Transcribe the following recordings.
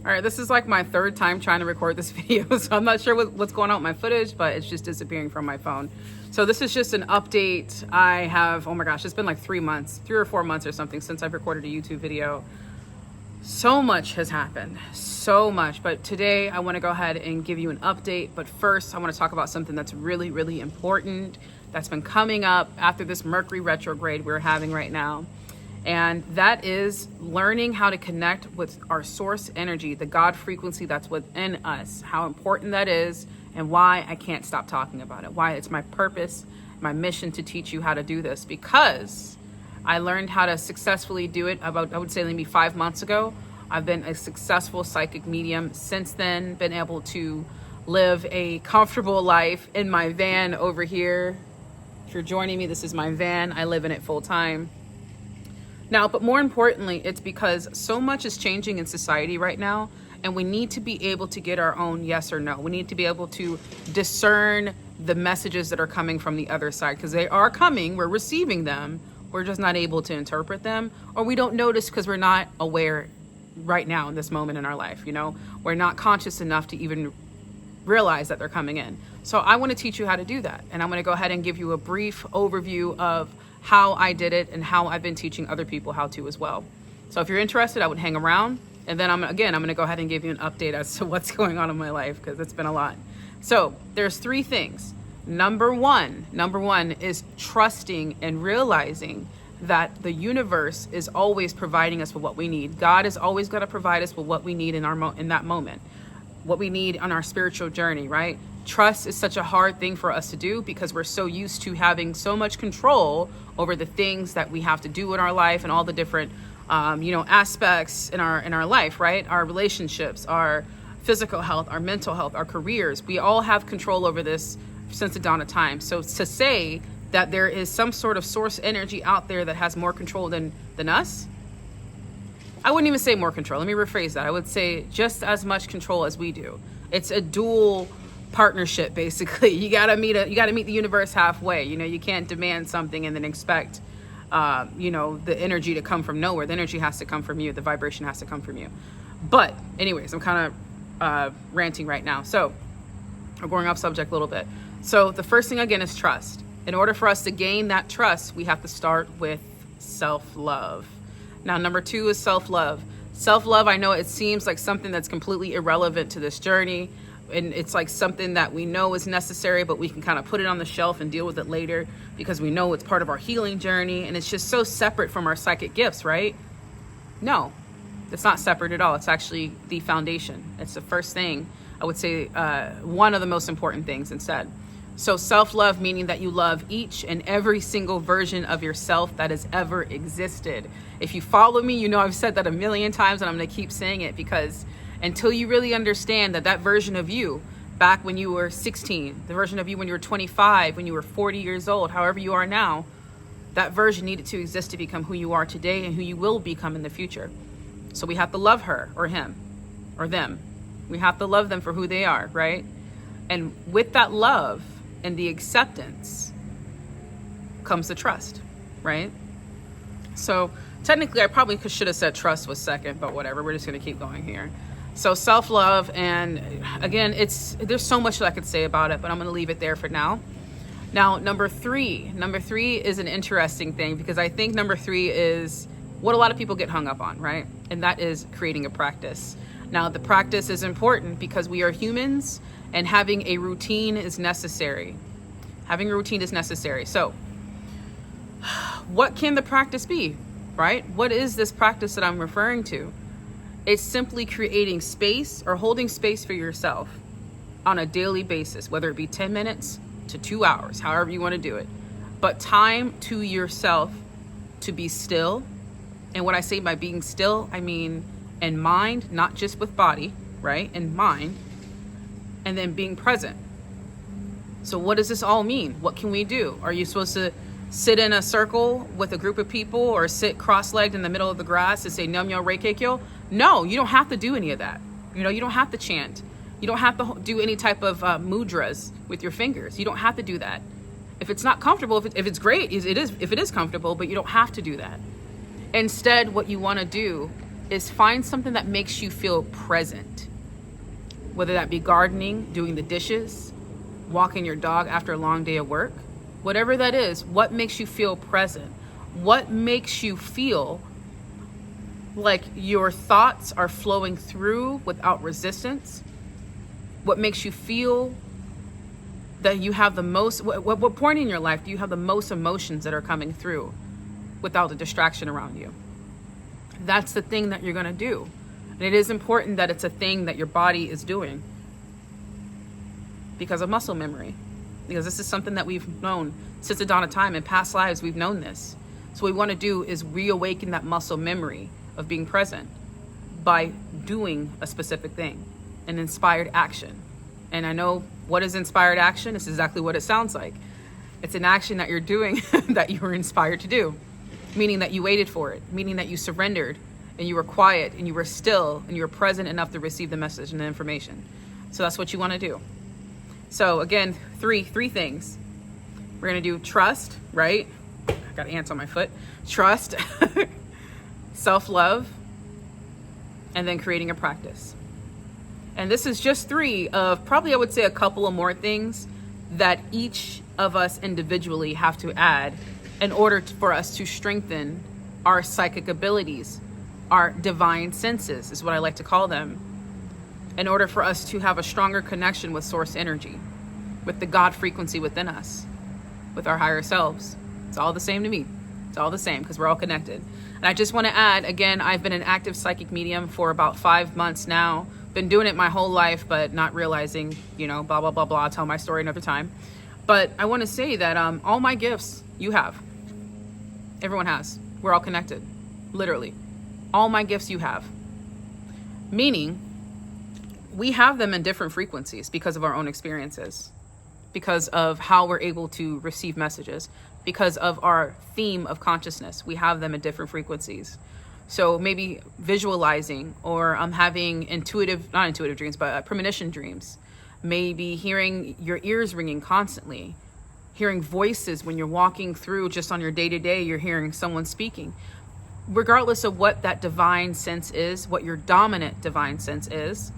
All right, this is like my third time trying to record this video, so I'm not sure what's going on with my footage, but it's just disappearing from my phone. So this is just an update. I have, oh my gosh, it's been like 3 or 4 months or something since I've recorded a YouTube video. So much has happened, so much. But today I want to go ahead and give you an update. But first, I want to talk about something that's really, really important that's been coming up after this Mercury retrograde we're having right now. And that is learning how to connect with our source energy, the God frequency that's within us, how important that is, and why I can't stop talking about it, why it's my purpose, my mission to teach you how to do this, because I learned how to successfully do it about, I would say, maybe 5 months ago. I've been a successful psychic medium since then, been able to live a comfortable life in my van over here. If you're joining me, this is my van. I live in it full time. Now, but more importantly, it's because so much is changing in society right now, and we need to be able to get our own yes or no. We need to be able to discern the messages that are coming from the other side, because they are coming, we're receiving them, we're just not able to interpret them, or we don't notice because we're not aware right now in this moment in our life, you know? We're not conscious enough to even realize that they're coming in. So I want to teach you how to do that, and I'm going to go ahead and give you a brief overview of how I did it and how I've been teaching other people how to as well. So if you're interested, I would hang around, and then I'm going to go ahead and give you an update as to what's going on in my life, because it's been a lot. So there's 3 things. Number one is trusting and realizing that the universe is always providing us with what we need. God is always going to provide us with what we need in that moment, what we need on our spiritual journey, right? Trust is such a hard thing for us to do because we're so used to having so much control over the things that we have to do in our life and all the different, aspects in our life, right? Our relationships, our physical health, our mental health, our careers. We all have control over this since the dawn of time. So to say that there is some sort of source energy out there that has more control than us, I wouldn't even say more control. Let me rephrase that. I would say just as much control as we do. It's a dual partnership, basically. You gotta meet the universe halfway. You can't demand something and then expect the energy to come from nowhere. The energy has to come from you. The vibration has to come from you. But anyways, I'm kind of ranting right now. So we're going off subject a little bit. So the first thing again is trust. In order for us to gain that trust, we have to start with self-love. Now, number 2 is self-love. Self-love, I know it seems like something that's completely irrelevant to this journey, and it's like something that we know is necessary, but we can kind of put it on the shelf and deal with it later because we know it's part of our healing journey, and it's just so separate from our psychic gifts, right? No, it's not separate at all. It's actually the foundation. It's the first thing, I would say, one of the most important things instead. So self-love, meaning that you love each and every single version of yourself that has ever existed. If you follow me, I've said that a million times, and I'm going to keep saying it, because until you really understand that version of you back when you were 16, the version of you when you were 25, when you were 40 years old, however you are now, that version needed to exist to become who you are today and who you will become in the future. So we have to love her or him or them. We have to love them for who they are, right? And with that love and the acceptance comes the trust, right? So technically I probably should have said trust was second, but whatever, we're just going to keep going here. So self-love, and again, there's so much that I could say about it, but I'm going to leave it there for now. Now, number three is an interesting thing, because I think number 3 is what a lot of people get hung up on, right? And that is creating a practice. Now, the practice is important because we are humans, and having a routine is necessary. So what can the practice be, right? What is this practice that I'm referring to? It's simply creating space or holding space for yourself on a daily basis, whether it be 10 minutes to 2 hours, however you want to do it. But time to yourself to be still. And what I say by being still, I mean in mind, not just with body, right? In mind, and then being present. So what does this all mean? What can we do? Are you supposed to sit in a circle with a group of people, or sit cross-legged in the middle of the grass and say Namyo Reikekyo? No, you don't have to do any of that. You don't have to chant. You don't have to do any type of mudras with your fingers. You don't have to do that. If it's not comfortable, if it's great, if it is comfortable, but you don't have to do that. Instead, what you want to do is find something that makes you feel present, whether that be gardening, doing the dishes, walking your dog after a long day of work, whatever that is. What makes you feel present? What makes you feel like your thoughts are flowing through without resistance? What makes you feel that you have the most, what point in your life do you have the most emotions that are coming through without a distraction around you? That's the thing that you're going to do. And it is important that it's a thing that your body is doing because of muscle memory, because this is something that we've known since the dawn of time. In past lives, we've known this. So what we want to do is reawaken that muscle memory of being present by doing a specific thing, an inspired action. And I know what is inspired action. It's exactly what it sounds like. It's an action that you're doing that you were inspired to do, meaning that you waited for it, meaning that you surrendered and you were quiet and you were still and you were present enough to receive the message and the information. So that's what you want to do. So again, three things. We're going to do trust, right? I got ants on my foot. Trust, self-love, and then creating a practice. And this is just 3 of probably, I would say, a couple of more things that each of us individually have to add in order for us to strengthen our psychic abilities, our divine senses is what I like to call them, in order for us to have a stronger connection with source energy, with the God frequency within us, with our higher selves. It's all the same to me. It's all the same because we're all connected. And I just want to add, again, I've been an active psychic medium for about 5 months now. Been doing it my whole life, but not realizing, blah, blah, blah, blah. I'll tell my story another time. But I want to say that all my gifts you have. Everyone has. We're all connected. Literally. All my gifts you have. Meaning, we have them in different frequencies because of our own experiences, because of how we're able to receive messages, because of our theme of consciousness. We have them in different frequencies. So maybe visualizing or having not intuitive dreams, but premonition dreams. Maybe hearing your ears ringing constantly, hearing voices when you're walking through just on your day-to-day, you're hearing someone speaking. Regardless of what that divine sense is, what your dominant divine sense is,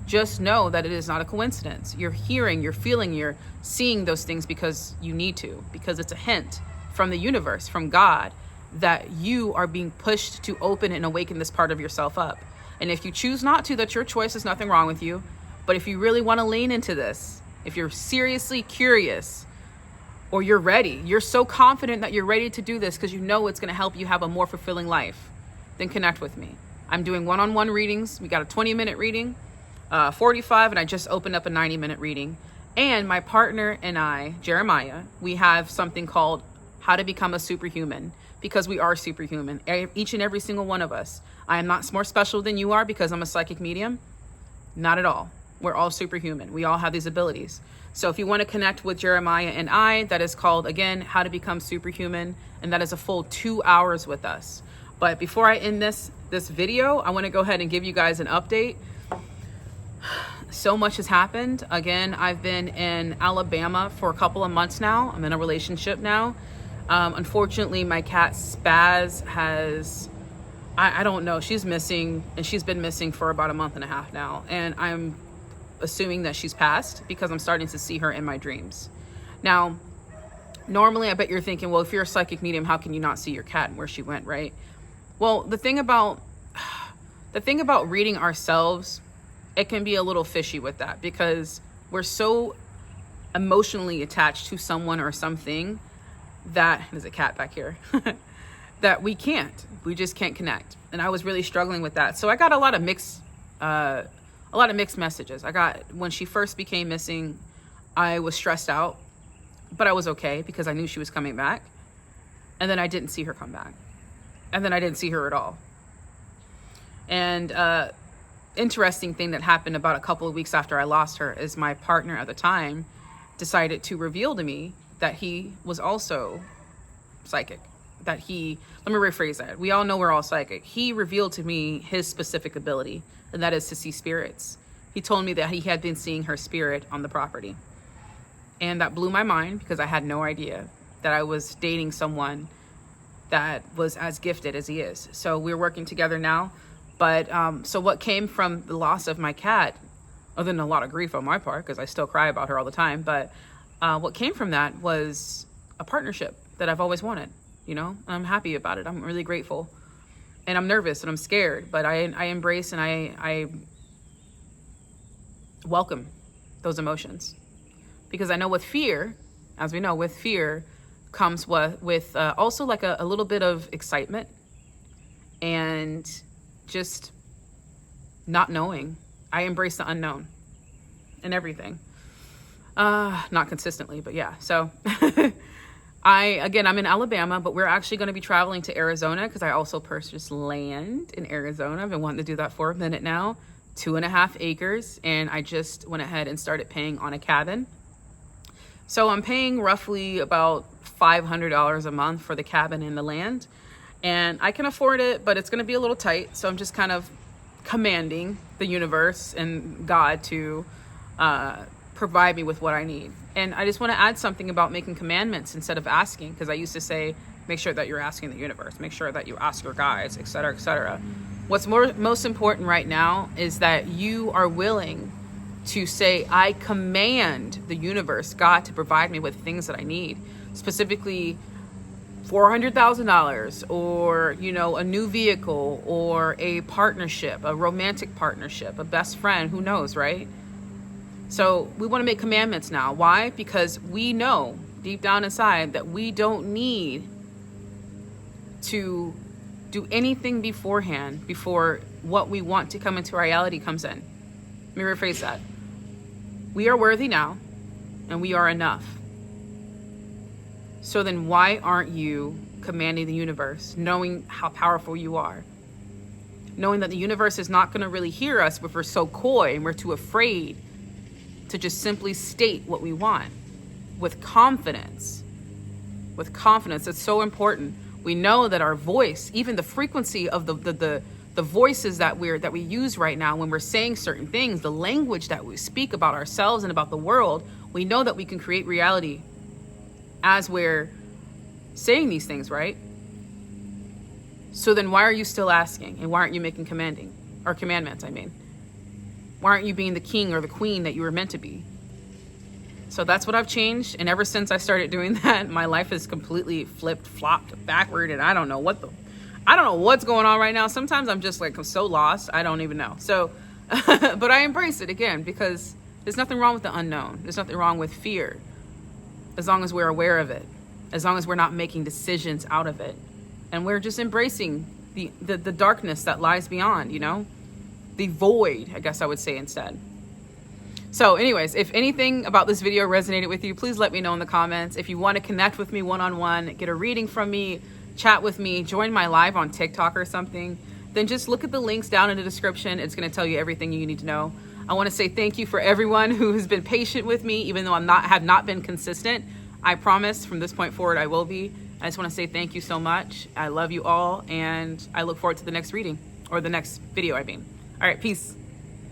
just know that it is not a coincidence. You're hearing, you're feeling, you're seeing those things because you need to, because it's a hint from the universe, from God, that you are being pushed to open and awaken this part of yourself up. And if you choose not to, that's your choice. There's nothing wrong with you. But if you really want to lean into this, if you're seriously curious, or you're ready, you're so confident that you're ready to do this because you know it's going to help you have a more fulfilling life, then connect with me. I'm doing one-on-one readings. We got a 20-minute reading, 45, and I just opened up a 90-minute reading. And my partner and I, Jeremiah, we have something called How to Become a Superhuman, because we are superhuman, each and every single one of us. I am not more special than you are because I'm a psychic medium. Not at all. We're all superhuman. We all have these abilities. So if you want to connect with Jeremiah and I, that is called, again, How to Become Superhuman. And that is a full 2 hours with us. But before I end this video, I want to go ahead and give you guys an update. So much has happened. Again, I've been in Alabama for a couple of months now. I'm in a relationship now. Unfortunately, my cat Spaz has, I don't know, she's missing, and she's been missing for about a month and a half now. And I'm assuming that she's passed because I'm starting to see her in my dreams. Now, normally I bet you're thinking, well, if you're a psychic medium, how can you not see your cat and where she went, right? Well, the thing about reading ourselves, it can be a little fishy with that because we're so emotionally attached to someone or something that, there's a cat back here, that we just can't connect. And I was really struggling with that. So I got a lot of mixed messages. I got, when she first became missing, I was stressed out, but I was okay because I knew she was coming back. And then I didn't see her come back. And then I didn't see her at all. And interesting thing that happened about a couple of weeks after I lost her is my partner at the time decided to reveal to me that he was also psychic. Let me rephrase that. We all know we're all psychic. He revealed to me his specific ability, and that is to see spirits. He told me that he had been seeing her spirit on the property. And that blew my mind because I had no idea that I was dating someone that was as gifted as he is. So we're working together now. But so what came from the loss of my cat, other than a lot of grief on my part, because I still cry about her all the time, but what came from that was a partnership that I've always wanted, you know? And I'm happy about it. I'm really grateful. And I'm nervous and I'm scared, but I embrace and I welcome those emotions. Because I know with fear, as we know, with fear comes with also like a little bit of excitement and just not knowing. I embrace the unknown and everything. Not consistently, but yeah. So I'm in Alabama, but we're actually going to be traveling to Arizona because I also purchased land in Arizona. I've been wanting to do that for a minute now. 2.5 acres. And I just went ahead and started paying on a cabin. So I'm paying roughly about $500 a month for the cabin and the land. And I can afford it, but it's going to be a little tight. So I'm just kind of commanding the universe and God to provide me with what I need. And I just want to add something about making commandments instead of asking, because I used to say, make sure that you're asking the universe, make sure that you ask your guides, et cetera, et cetera. What's most important right now is that you are willing to say, I command the universe, God, to provide me with things that I need, specifically $400,000 or, you know, a new vehicle or a partnership, a romantic partnership, a best friend, who knows, right? So we want to make commandments now. Why? Because we know deep down inside that we don't need to do anything beforehand before what we want to come into reality comes in. Let me rephrase that. We are worthy now and we are enough. So then why aren't you commanding the universe, knowing how powerful you are? Knowing that the universe is not going to really hear us if we're so coy and we're too afraid to just simply state what we want with confidence. With confidence, it's so important. We know that our voice, even the frequency of the voices that we use right now when we're saying certain things, the language that we speak about ourselves and about the world, we know that we can create reality as we're saying these things, right? So then why are you still asking? And why aren't you making commandments, I mean? Why aren't you being the king or the queen that you were meant to be? So that's what I've changed. And ever since I started doing that, my life is completely flopped backward. And I don't know what's going on right now. Sometimes I'm just like, I'm so lost. I don't even know. So, but I embrace it again, because there's nothing wrong with the unknown. There's nothing wrong with fear. As long as we're aware of it, as long as we're not making decisions out of it. And we're just embracing the darkness that lies beyond, you know? The void, I guess I would say instead. So anyways, if anything about this video resonated with you, please let me know in the comments. If you want to connect with me one-on-one, get a reading from me, chat with me, join my live on TikTok or something, then just look at the links down in the description. It's going to tell you everything you need to know. I want to say thank you for everyone who has been patient with me, even though have not been consistent. I promise from this point forward, I will be. I just want to say thank you so much. I love you all, and I look forward to the next reading, or the next video, I mean. All right, peace.